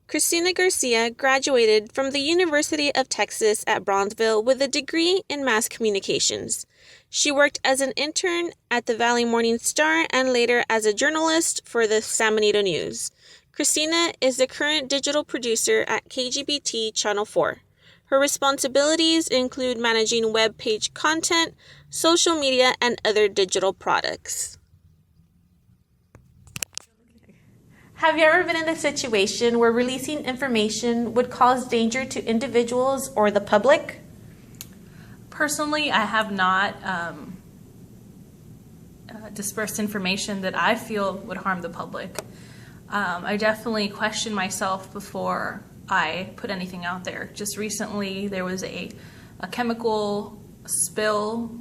Cristina Garcia graduated from the University of Texas at Bronzeville with a degree in mass communications. She worked as an intern at the Valley Morning Star and later as a journalist for the San Benito News. Cristina is the current digital producer at KGBT Channel 4. Her responsibilities include managing web page content, social media, and other digital products. Have you ever been in a situation where releasing information would cause danger to individuals or the public? Personally, I have not dispersed information that I feel would harm the public. I definitely question myself before I put anything out there. Just recently, there was a chemical spill,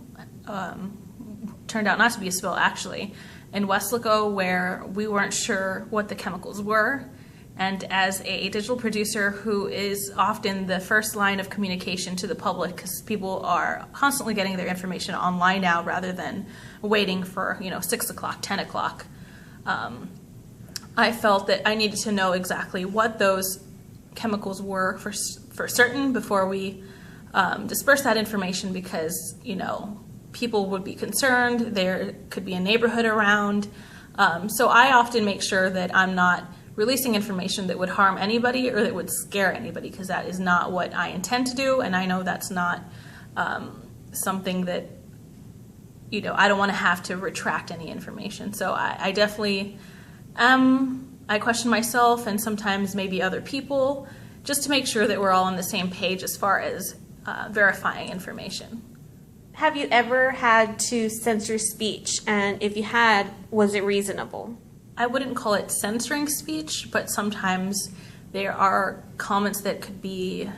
turned out not to be a spill actually, in Weslaco where we weren't sure what the chemicals were. And as a digital producer who is often the first line of communication to the public, because people are constantly getting their information online now rather than waiting for 6 o'clock, 10 o'clock, I felt that I needed to know exactly what those chemicals were for certain before we disperse that information, because people would be concerned. There could be a neighborhood around. So I often make sure that I'm not releasing information that would harm anybody or that would scare anybody, because that is not what I intend to do, and I know that's not something that I don't want to have to retract any information. So I definitely I question myself and sometimes maybe other people just to make sure that we're all on the same page as far as verifying information. Have you ever had to censor speech? And if you had, was it reasonable? I wouldn't call it censoring speech, but sometimes there are comments that could be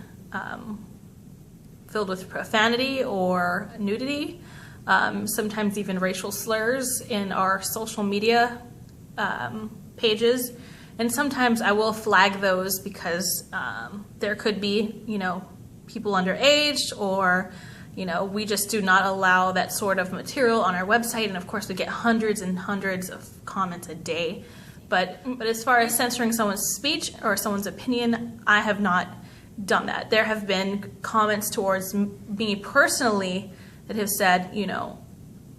filled with profanity or nudity, sometimes even racial slurs in our social media pages. And sometimes I will flag those because there could be, people underage, or we just do not allow that sort of material on our website, and of course we get hundreds and hundreds of comments a day. But as far as censoring someone's speech or someone's opinion, I have not done that. There have been comments towards me personally that have said,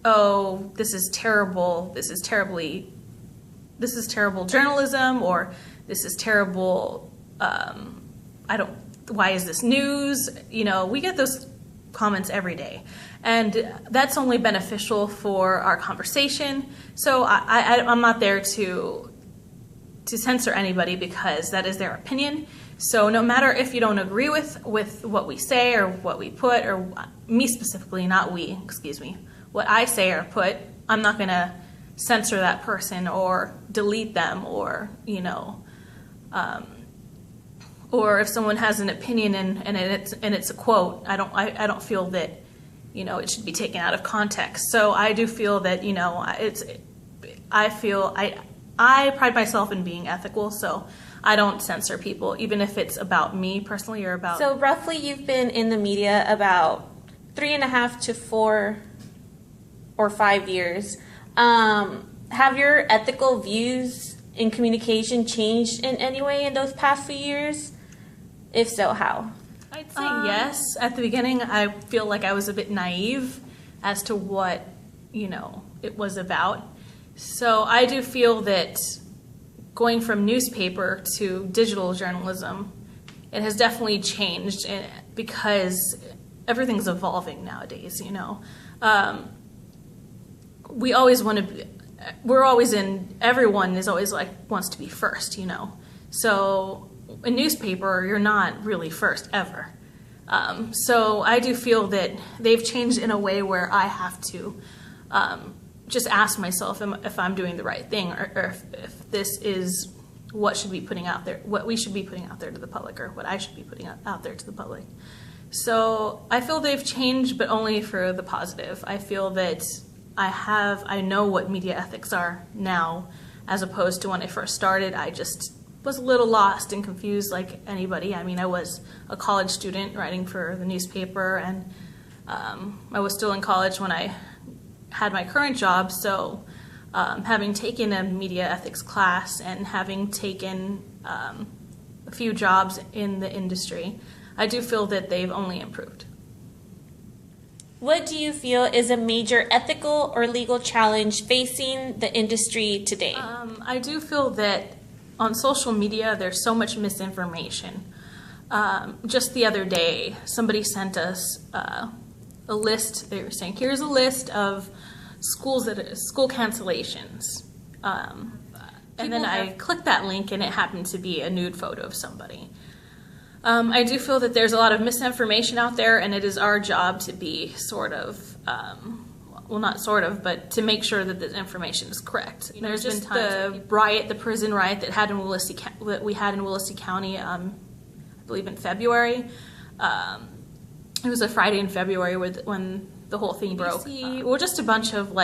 oh, this is terrible, this is terrible journalism, or this is terrible, why is this news? We get those comments every day, and that's only beneficial for our conversation. So I'm not there to censor anybody, because that is their opinion. So no matter if you don't agree with what we say or what we put, or me specifically, not we, excuse me, what I say or put, I'm not going to censor that person or delete them, or or if someone has an opinion and it's a quote, I don't feel that it should be taken out of context. So I do feel that I pride myself in being ethical, so I don't censor people, even if it's about me personally or about. So roughly, you've been in the media about 3.5 to 4 or 5 years. Have your ethical views in communication changed in any way in those past few years? If so, how? I'd say yes. At the beginning, I feel like I was a bit naive as to what, it was about. So I do feel that going from newspaper to digital journalism, it has definitely changed, because everything's evolving nowadays, we always want to be, everyone is always wants to be first, So a newspaper, you're not really first ever. So I do feel that they've changed in a way where I have to just ask myself if I'm doing the right thing, or if this is what should be putting out there, what we should be putting out there to the public, or what I should be putting out there to the public. So I feel they've changed, but only for the positive. I feel that I know what media ethics are now, as opposed to when I first started. I just was a little lost and confused like anybody. I mean, I was a college student writing for the newspaper, and I was still in college when I had my current job, so having taken a media ethics class and having taken a few jobs in the industry, I do feel that they've only improved. What do you feel is a major ethical or legal challenge facing the industry today? I do feel that on social media there's so much misinformation. Just the other day, somebody sent us a list. They were saying, here's a list of school cancellations. And then I clicked that link and it happened to be a nude photo of somebody. I do feel that there's a lot of misinformation out there, and it is our job to be but to make sure that the information is correct. There's been the prison riot that we had in Willacy County, I believe in February. It was a Friday in February when the whole thing broke. Well, just a bunch of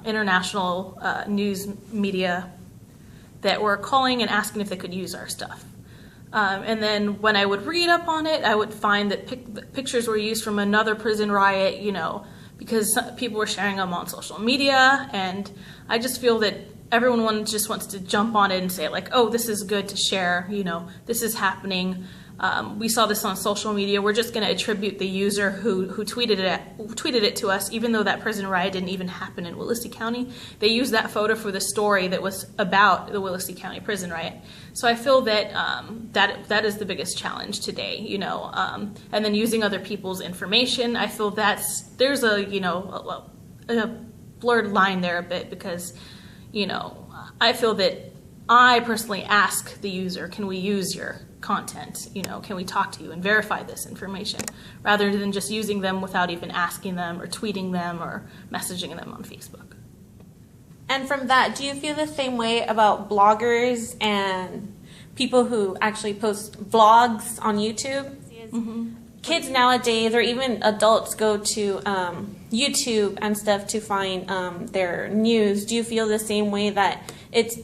international news media that were calling and asking if they could use our stuff. And then when I would read up on it, I would find that pictures were used from another prison riot, because people were sharing them on social media. And I just feel that everyone just wants to jump on it and say oh, this is good to share, this is happening. We saw this on social media. We're just going to attribute the user who tweeted it to us, even though that prison riot didn't even happen in Willacy County. They used that photo for the story that was about the Willacy County prison riot. So I feel that that is the biggest challenge today, and then using other people's information. I feel there's a blurred line there a bit, because I feel that I personally ask the user, can we use your content? Can we talk to you and verify this information, rather than just using them without even asking them or tweeting them or messaging them on Facebook. And from that, do you feel the same way about bloggers and people who actually post vlogs on YouTube? Mm-hmm. Kids nowadays, or even adults, go to YouTube and stuff to find their news. Do you feel the same way that it's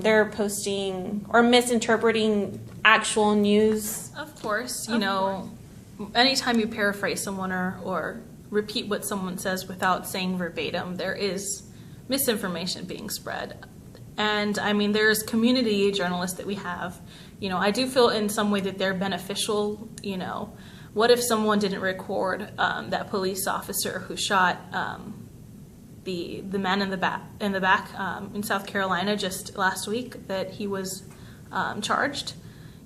they're posting or misinterpreting actual news? Of course, anytime you paraphrase someone or repeat what someone says without saying verbatim, there is misinformation being spread. And I mean, there's community journalists that we have. I do feel in some way that they're beneficial. What if someone didn't record that police officer who shot the man in the back in South Carolina just last week, that he was charged?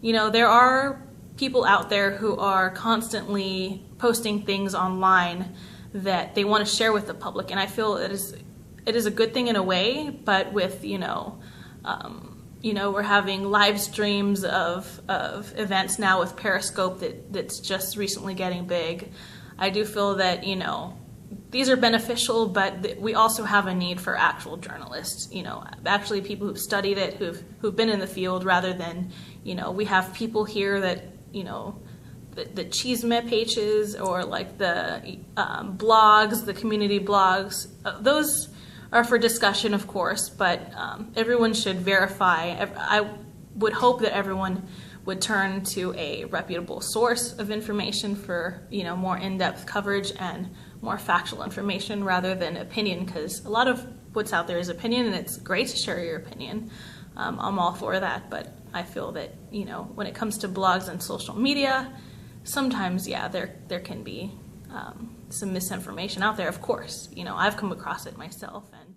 There are people out there who are constantly posting things online that they want to share with the public, and I feel it is a good thing in a way, but with we're having live streams of events now with Periscope that's just recently getting big. I do feel that these are beneficial, but we also have a need for actual journalists, actually people who've studied it, who've been in the field, rather than, we have people here that, the Chisme pages, or the blogs, the community blogs. Those are for discussion, of course, but everyone should verify. I would hope that everyone would turn to a reputable source of information for, more in-depth coverage and more factual information rather than opinion, because a lot of what's out there is opinion, and it's great to share your opinion. I'm all for that, but I feel that, when it comes to blogs and social media, sometimes, there can be some misinformation out there, of course. I've come across it myself, and